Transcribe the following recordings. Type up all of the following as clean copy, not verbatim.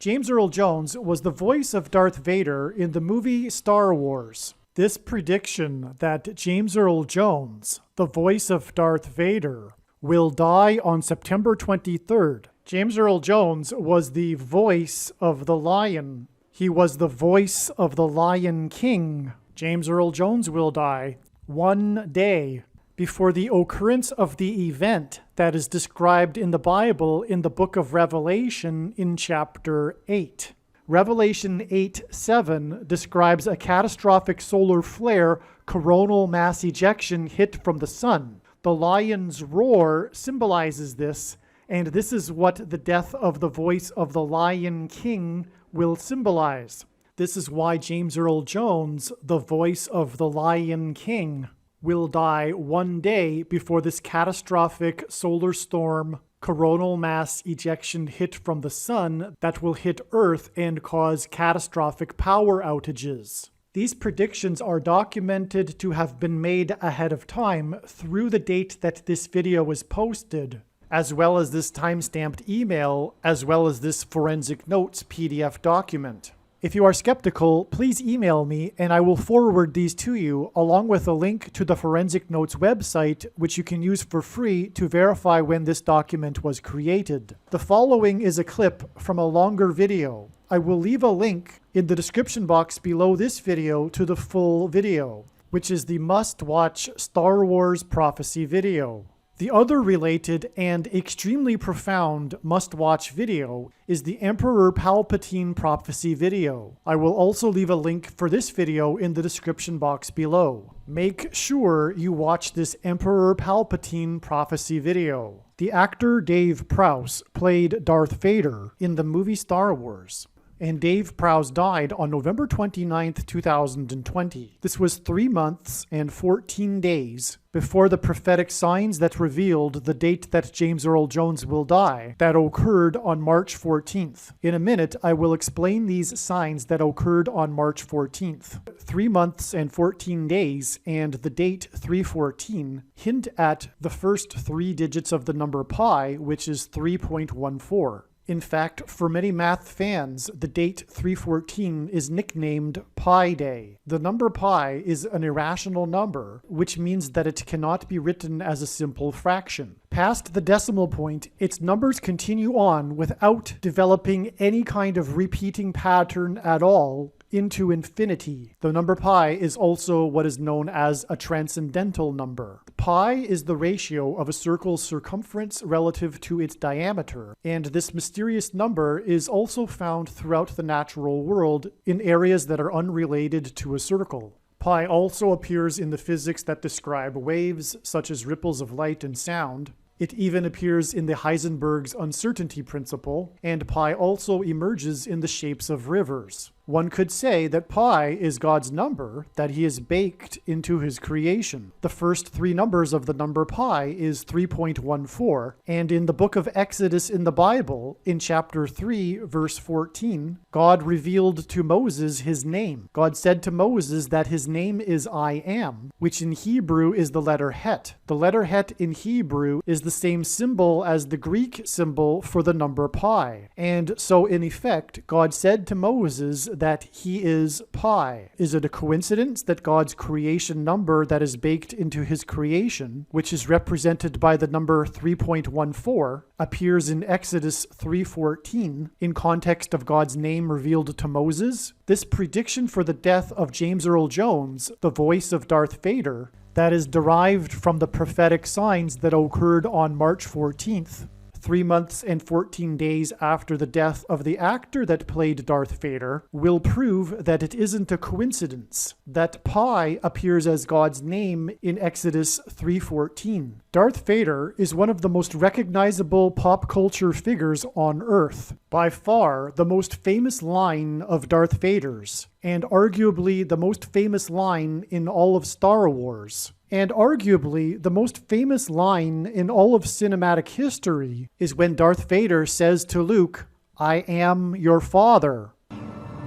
James Earl Jones was the voice of Darth Vader in the movie Star Wars. This prediction that James Earl Jones, the voice of Darth Vader, will die on September 23rd. James Earl Jones was the voice of the lion. He was the voice of the Lion King. James Earl Jones will die one day before the occurrence of the event that is described in the Bible in the book of Revelation in chapter 8. Revelation 8:7 describes a catastrophic solar flare coronal mass ejection hit from the sun. The lion's roar symbolizes this, and this is what the death of the voice of the Lion King will symbolize. This is why James Earl Jones, the voice of the Lion King, will die one day before this catastrophic solar storm coronal mass ejection hit from the sun that will hit Earth and cause catastrophic power outages. These predictions are documented to have been made ahead of time through the date that this video was posted, as well as this time-stamped email, as well as this forensic notes PDF document. If you are skeptical, please email me and I will forward these to you, along with a link to the Forensic Notes website, which you can use for free to verify when this document was created. The following is a clip from a longer video. I will leave a link in the description box below this video to the full video, which is the must-watch Star Wars prophecy video. The other related and extremely profound must-watch video is the Emperor Palpatine prophecy video. I will also leave a link for this video in the description box below. Make sure you watch this Emperor Palpatine prophecy video. The actor Dave Prowse played Darth Vader in the movie Star Wars, and Dave Prowse died on November 29th, 2020. This was 3 months and 14 days before the prophetic signs that revealed the date that James Earl Jones will die, that occurred on March 14th. In a minute, I will explain these signs that occurred on March 14th. 3 months and 14 days and the date 314 hint at the first 3 digits of the number pi, which is 3.14. In fact, for many math fans, the date 314 is nicknamed Pi Day. The number pi is an irrational number, which means that it cannot be written as a simple fraction. Past the decimal point, its numbers continue on without developing any kind of repeating pattern at all into infinity. The number pi is also what is known as a transcendental number. Pi is the ratio of a circle's circumference relative to its diameter, and this mysterious number is also found throughout the natural world in areas that are unrelated to a circle. Pi also appears in the physics that describe waves, such as ripples of light and sound. It even appears in the Heisenberg's uncertainty principle, and pi also emerges in the shapes of rivers. One could say that pi is God's number that he has baked into his creation. The first 3 numbers of the number pi is 3.14, and in the book of Exodus in the Bible, in chapter 3, verse 14, God revealed to Moses his name. God said to Moses that his name is I Am, which in Hebrew is the letter Het. The letter Het in Hebrew is the same symbol as the Greek symbol for the number pi. And so in effect, God said to Moses that he is pi. Is it a coincidence that God's creation number that is baked into his creation, which is represented by the number 3.14, appears in Exodus 3:14 in context of God's name revealed to Moses? This prediction for the death of James Earl Jones, the voice of Darth Vader, that is derived from the prophetic signs that occurred on March 14th, 3 months and 14 days after the death of the actor that played Darth Vader, will prove that it isn't a coincidence that pi appears as God's name in Exodus 3:14. Darth Vader is one of the most recognizable pop culture figures on Earth. By far, the most famous line of Darth Vader's, and arguably the most famous line in all of Star Wars. And arguably, the most famous line in all of cinematic history is when Darth Vader says to Luke, "I am your father."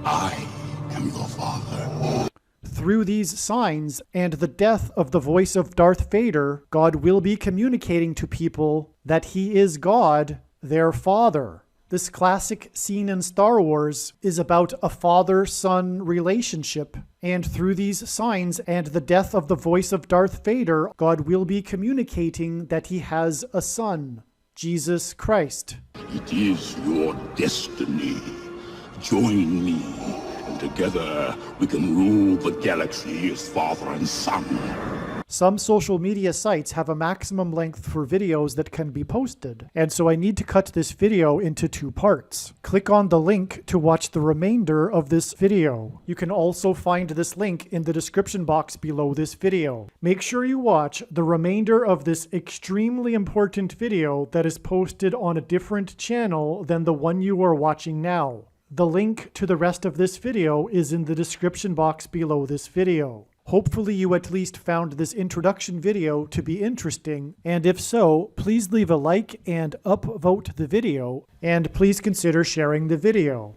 I am your father. Through these signs and the death of the voice of Darth Vader, God will be communicating to people that he is God, their father. This classic scene in Star Wars is about a father-son relationship, and through these signs and the death of the voice of Darth Vader, God will be communicating that he has a son, Jesus Christ. It is your destiny. Join me, and together we can rule the galaxy as father and son. Some social media sites have a maximum length for videos that can be posted, and so I need to cut this video into 2 parts. Click on the link to watch the remainder of this video. You can also find this link in the description box below this video. Make sure you watch the remainder of this extremely important video that is posted on a different channel than the one you are watching now. The link to the rest of this video is in the description box below this video. Hopefully you at least found this introduction video to be interesting, and if so, please leave a like and upvote the video, and please consider sharing the video.